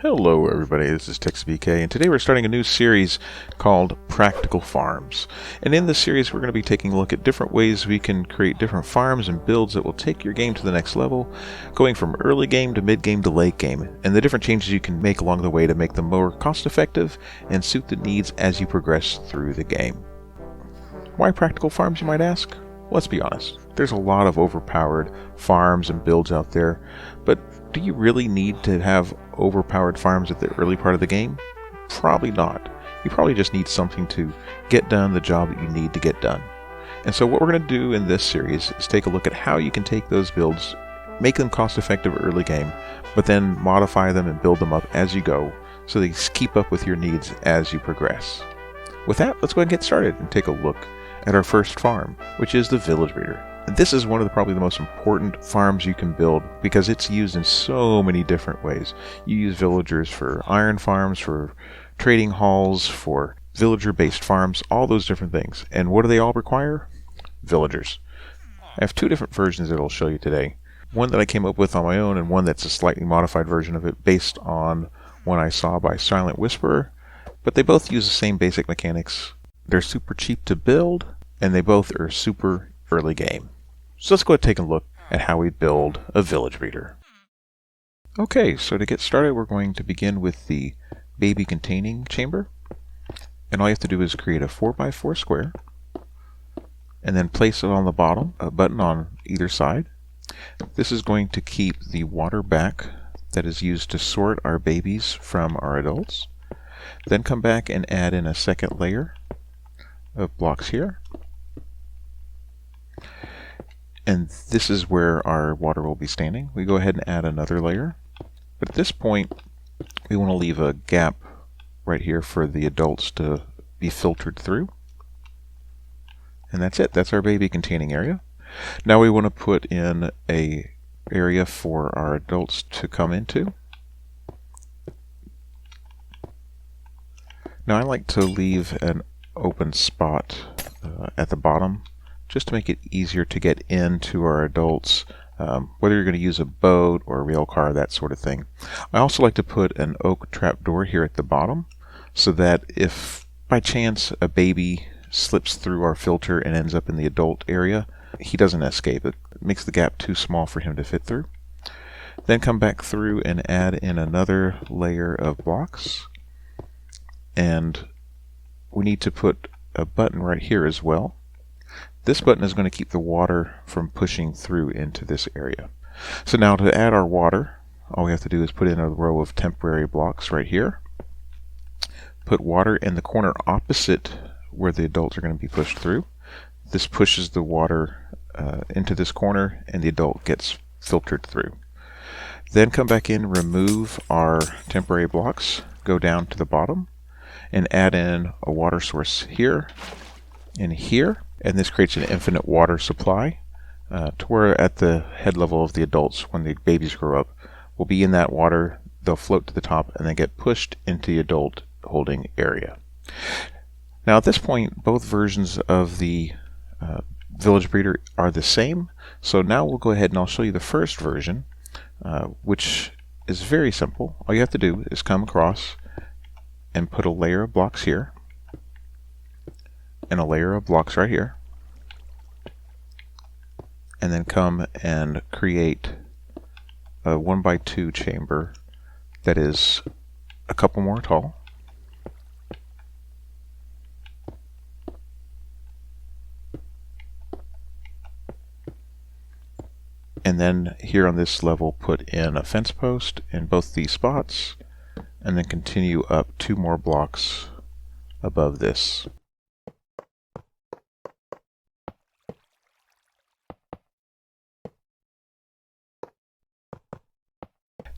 Hello everybody, this is TexBK, and today we're starting a new series called Practical Farms. And in this series we're going to be taking a look at different ways we can create different farms and builds that will take your game to the next level, going from early game to mid game to late game, and the different changes you can make along the way to make them more cost effective and suit the needs as you progress through the game. Why Practical Farms, you might ask? Let's be honest, there's a lot of overpowered farms and builds out there, but do you really need to have overpowered farms at the early part of the game? Probably not. You probably just need something to get done the job that you need to get done. And so what we're going to do in this series is take a look at how you can take those builds, make them cost effective early game, but then modify them and build them up as you go so they keep up with your needs as you progress. With that, let's go ahead and get started and take a look at our first farm, which is the Village Breeder. This is one of probably the most important farms you can build because it's used in so many different ways. You use villagers for iron farms, for trading halls, for villager-based farms, all those different things. And what do they all require? Villagers. I have two different versions that I'll show you today. One that I came up with on my own and one that's a slightly modified version of it based on one I saw by Silent Whisperer. But they both use the same basic mechanics. They're super cheap to build, and they both are super early game. So let's go ahead and take a look at how we build a Village Breeder. Okay, so to get started we're going to begin with the baby containing chamber. And all you have to do is create a 4x4 square and then place it on the bottom, a button on either side. This is going to keep the water back that is used to sort our babies from our adults. Then come back and add in a second layer of blocks here. And this is where our water will be standing. We go ahead and add another layer. But at this point, we want to leave a gap right here for the adults to be filtered through. And that's it. That's our baby containing area. Now we want to put in a area for our adults to come into. Now I like to leave an open spot at the bottom just to make it easier to get into our adults, whether you're going to use a boat or a rail car, that sort of thing. I also like to put an oak trap door here at the bottom so that if by chance a baby slips through our filter and ends up in the adult area, he doesn't escape. It makes the gap too small for him to fit through. Then come back through and add in another layer of blocks. And we need to put a button right here as well. This button is going to keep the water from pushing through into this area. So now to add our water, all we have to do is put in a row of temporary blocks right here. Put water in the corner opposite where the adults are going to be pushed through. This pushes the water into this corner and the adult gets filtered through. Then come back in, remove our temporary blocks, go down to the bottom, and add in a water source here and here. And this creates an infinite water supply to where at the head level of the adults, when the babies grow up, will be in that water. They'll float to the top and then get pushed into the adult holding area. Now at this point, both versions of the Village Breeder are the same. So now we'll go ahead and I'll show you the first version, which is very simple. All you have to do is come across and put a layer of blocks here and a layer of blocks right here, and then come and create a 1x2 chamber that is a couple more tall. And then here on this level put in a fence post in both these spots, and then continue up 2 more blocks above this.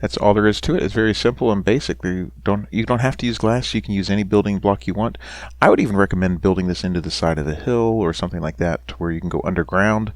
That's all there is to it. It's very simple and basic. You don't have to use glass. You can use any building block you want. I would even recommend building this into the side of a hill or something like that to where you can go underground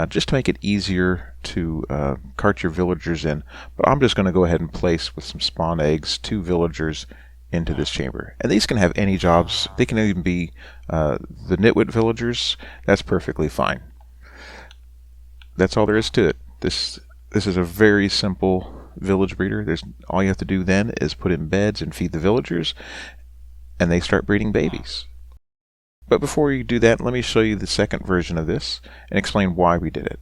just to make it easier to cart your villagers in. But I'm just going to go ahead and place with some spawn eggs 2 villagers into this chamber. And these can have any jobs. They can even be the nitwit villagers. That's perfectly fine. That's all there is to it. This is a very simple village breeder. All you have to do then is put in beds and feed the villagers, and they start breeding babies. But before you do that, let me show you the second version of this and explain why we did it.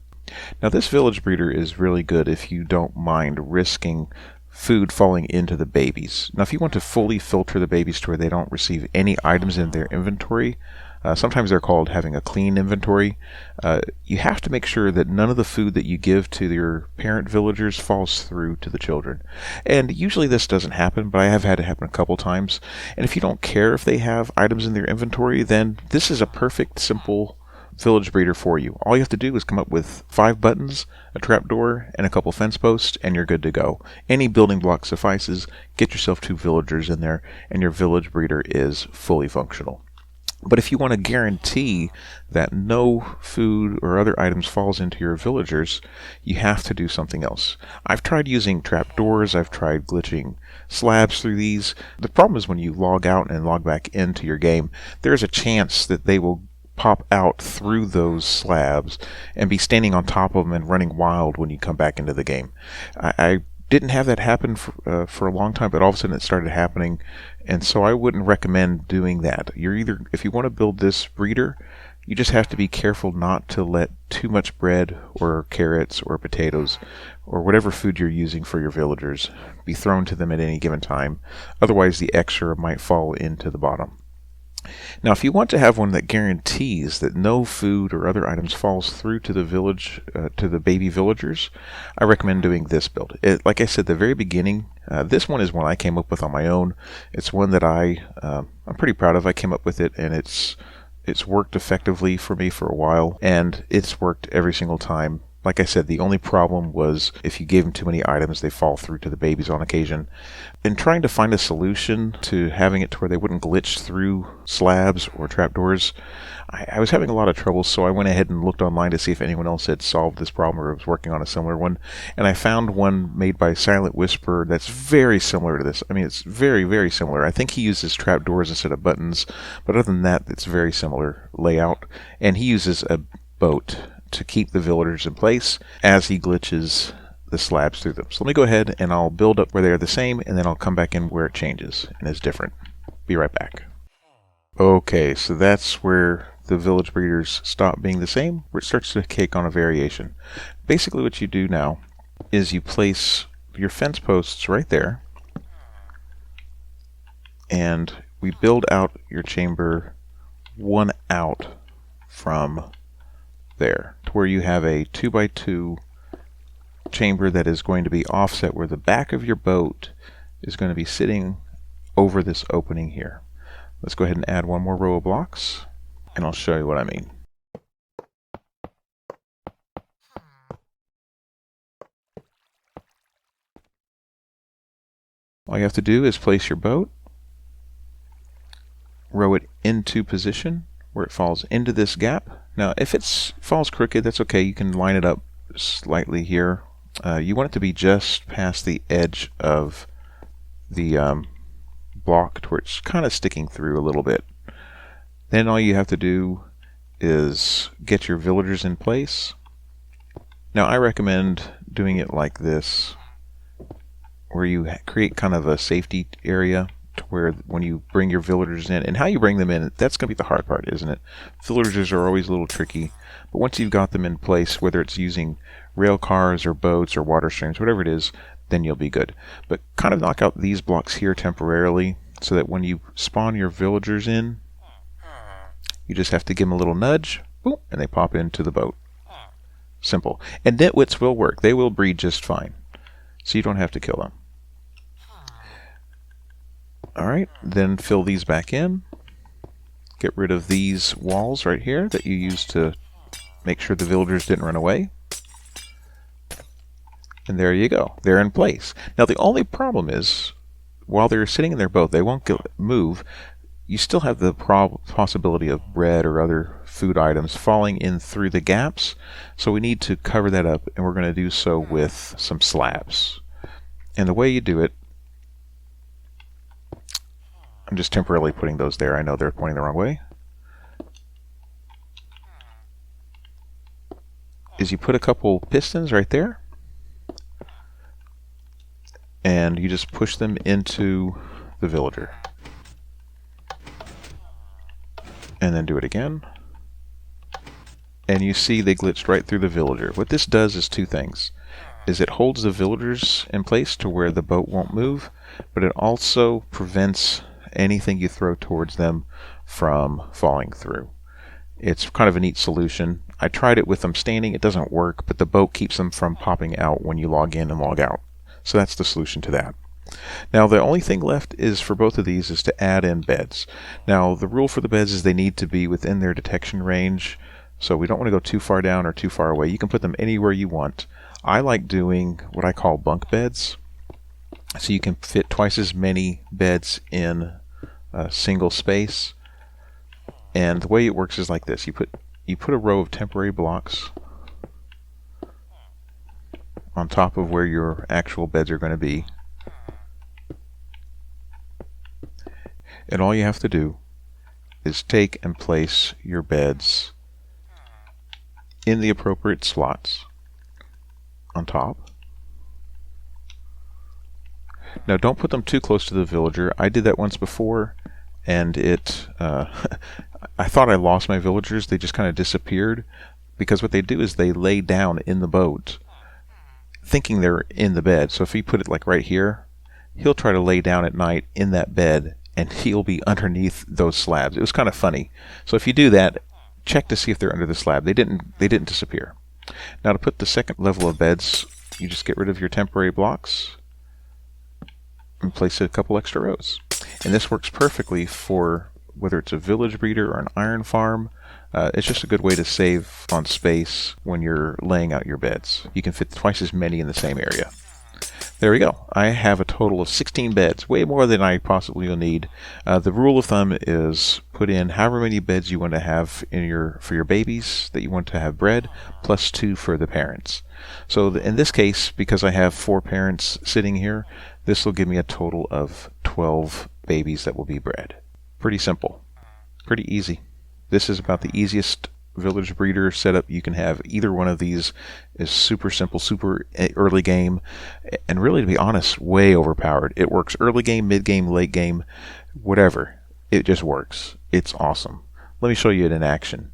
Now, this village breeder is really good if you don't mind risking food falling into the babies. Now, if you want to fully filter the babies to where they don't receive any items in their inventory, sometimes they're called having a clean inventory, you have to make sure that none of the food that you give to your parent villagers falls through to the children. And usually this doesn't happen, but I have had it happen a couple times. And if you don't care if they have items in their inventory, then this is a perfect, simple village breeder for you. All you have to do is come up with 5 buttons, a trapdoor, and a couple fence posts, and you're good to go. Any building block suffices. Get yourself 2 villagers in there, and your village breeder is fully functional. But if you want to guarantee that no food or other items falls into your villagers, you have to do something else. I've tried using trapdoors, I've tried glitching slabs through these. The problem is when you log out and log back into your game, there's a chance that they will pop out through those slabs and be standing on top of them and running wild when you come back into the game. I didn't have that happen for a long time, but all of a sudden it started happening, and so I wouldn't recommend doing that. If you want to build this breeder, you just have to be careful not to let too much bread or carrots or potatoes or whatever food you're using for your villagers be thrown to them at any given time. Otherwise, the extra might fall into the bottom. Now, if you want to have one that guarantees that no food or other items falls through to the village, to the baby villagers, I recommend doing this build. Like I said at the very beginning, this one is one I came up with on my own. It's one that I'm pretty proud of. I came up with it, and it's worked effectively for me for a while, and it's worked every single time. Like I said, the only problem was if you gave them too many items, they fall through to the babies on occasion. In trying to find a solution to having it to where they wouldn't glitch through slabs or trapdoors, I was having a lot of trouble, so I went ahead and looked online to see if anyone else had solved this problem or was working on a similar one. And I found one made by Silent Whisper that's very similar to this. I mean, it's very, very similar. I think he uses trapdoors instead of buttons, but other than that, it's very similar layout. And he uses a boat to keep the villagers in place as he glitches the slabs through them. So let me go ahead and I'll build up where they are the same, and then I'll come back in where it changes and is different. Be right back. Okay, so that's where the village breeders stop being the same, where it starts to take on a variation. Basically what you do now is you place your fence posts right there, and we build out your chamber one out from there, to where you have a 2x2 chamber that is going to be offset, where the back of your boat is going to be sitting over this opening here. Let's go ahead and add one more row of blocks, and I'll show you what I mean. All you have to do is place your boat, row it into position where it falls into this gap. Now, if it falls crooked, that's okay. You can line it up slightly here. You want it to be just past the edge of the block to where it's kind of sticking through a little bit. Then all you have to do is get your villagers in place. Now, I recommend doing it like this, where you create kind of a safety area to where when you bring your villagers in, and how you bring them in, that's going to be the hard part, isn't it? Villagers are always a little tricky, but once you've got them in place, whether it's using rail cars or boats or water streams, whatever it is, then you'll be good. But kind of knock out these blocks here temporarily, so that when you spawn your villagers in, you just have to give them a little nudge, boop, and they pop into the boat. Simple. And nitwits will work. They will breed just fine, so you don't have to kill them. Alright, then fill these back in. Get rid of these walls right here that you used to make sure the villagers didn't run away. And there you go. They're in place. Now the only problem is, while they're sitting in their boat, they won't move. You still have the possibility of bread or other food items falling in through the gaps. So we need to cover that up, and we're going to do so with some slabs. And the way you do it, I'm just temporarily putting those there. I know they're pointing the wrong way. Is you put a couple pistons right there. and you just push them into the villager. And then do it again. And you see they glitched right through the villager. What this does is two things. It holds the villagers in place to where the boat won't move, but it also prevents anything you throw towards them from falling through. It's kind of a neat solution. I tried it with them standing. It doesn't work, but the boat keeps them from popping out when you log in and log out. So that's the solution to that. Now the only thing left is for both of these is to add in beds. Now the rule for the beds is they need to be within their detection range, so we don't want to go too far down or too far away. You can put them anywhere you want. I like doing what I call bunk beds, so you can fit twice as many beds in a single space. And the way it works is like this. You put a row of temporary blocks on top of where your actual beds are going to be. And all you have to do is take and place your beds in the appropriate slots on top. Now don't put them too close to the villager. I did that once before, and I thought I lost my villagers. They just kind of disappeared, because what they do is they lay down in the boat thinking they're in the bed. So if you put it like right here, he'll try to lay down at night in that bed, and he'll be underneath those slabs. It was kind of funny. So if you do that, check to see if they're under the slab. They didn't disappear. Now to put the second level of beds, you just get rid of your temporary blocks and place a couple extra rows. And this works perfectly for whether it's a village breeder or an iron farm. It's just a good way to save on space when you're laying out your beds. You can fit twice as many in the same area. There we go. I have a total of 16 beds, way more than I possibly will need. The rule of thumb is put in however many beds you want to have for your babies that you want to have bred, plus 2 for the parents. So in this case, because I have 4 parents sitting here, this will give me a total of 12 babies that will be bred. Pretty simple. Pretty easy. This is about the easiest village breeder setup you can have. Either one of these is super simple, super early game, and really, to be honest, way overpowered. It works early game, mid game, late game, whatever. It just works. It's awesome. Let me show you it in action.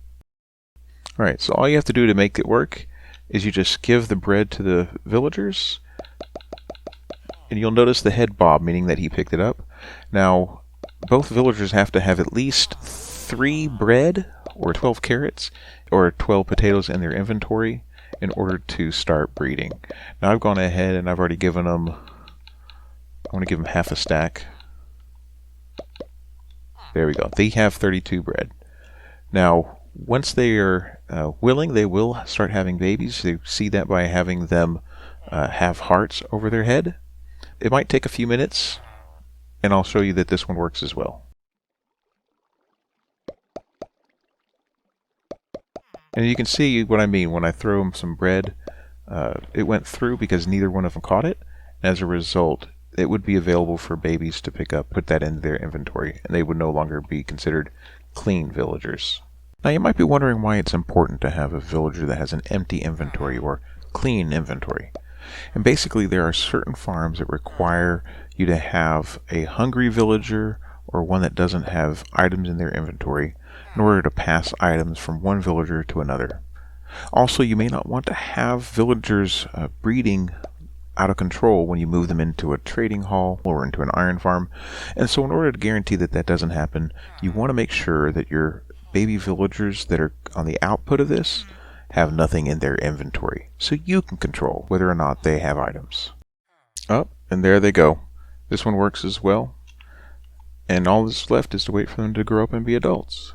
Alright, so all you have to do to make it work is you just give the bread to the villagers, and you'll notice the head bob, meaning that he picked it up. Now, both villagers have to have at least 3 bread or 12 carrots or 12 potatoes in their inventory in order to start breeding. Now I've gone ahead and I've already given them, I want to give them half a stack. There we go. They have 32 bread. Now once they are willing, they will start having babies. You see that by having them have hearts over their head. It might take a few minutes, and I'll show you that this one works as well. And you can see what I mean when I throw them some bread. It went through because neither one of them caught it. As a result, it would be available for babies to pick up, put that in their inventory, and they would no longer be considered clean villagers. Now you might be wondering why it's important to have a villager that has an empty inventory or clean inventory. And basically there are certain farms that require you to have a hungry villager or one that doesn't have items in their inventory in order to pass items from one villager to another. Also, you may not want to have villagers breeding out of control when you move them into a trading hall or into an iron farm. And so in order to guarantee that that doesn't happen, you want to make sure that your baby villagers that are on the output of this have nothing in their inventory, so you can control whether or not they have items. Oh, and there they go. This one works as well. And all that's left is to wait for them to grow up and be adults.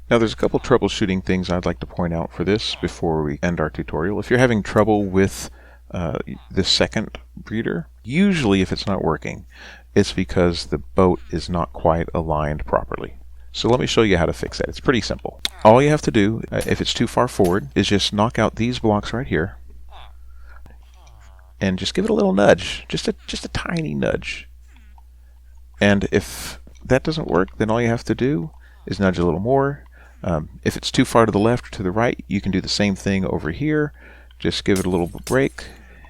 Now there's a couple troubleshooting things I'd like to point out for this before we end our tutorial. If you're having trouble with the second breeder, usually if it's not working, it's because the boat is not quite aligned properly. So let me show you how to fix that. It's pretty simple. All you have to do, if it's too far forward, is just knock out these blocks right here and just give it a little nudge, just a tiny nudge. And if that doesn't work, then all you have to do is nudge a little more. If it's too far to the left or to the right, you can do the same thing over here. Just give it a little break,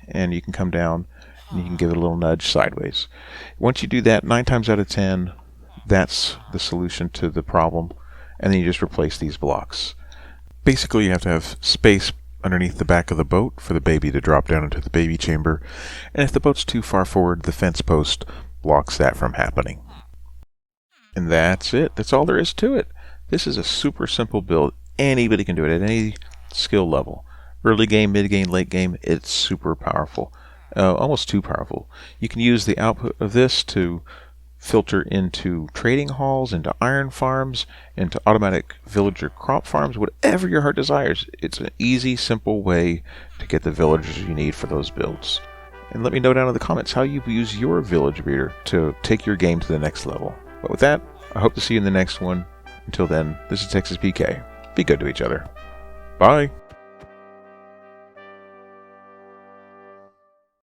and you can come down and you can give it a little nudge sideways. Once you do that, 9 times out of 10, that's the solution to the problem, and then you just replace these blocks. Basically, you have to have space underneath the back of the boat for the baby to drop down into the baby chamber, and if the boat's too far forward, the fence post blocks that from happening. And that's it. That's all there is to it. This is a super simple build. Anybody can do it at any skill level. Early game, mid game, late game, it's super powerful. Almost too powerful. You can use the output of this to filter into trading halls, into iron farms, into automatic villager crop farms, whatever your heart desires. It's an easy, simple way to get the villagers you need for those builds. And let me know down in the comments how you use your village breeder to take your game to the next level. But with that, I hope to see you in the next one. Until then, this is Texas PK. Be good to each other. Bye!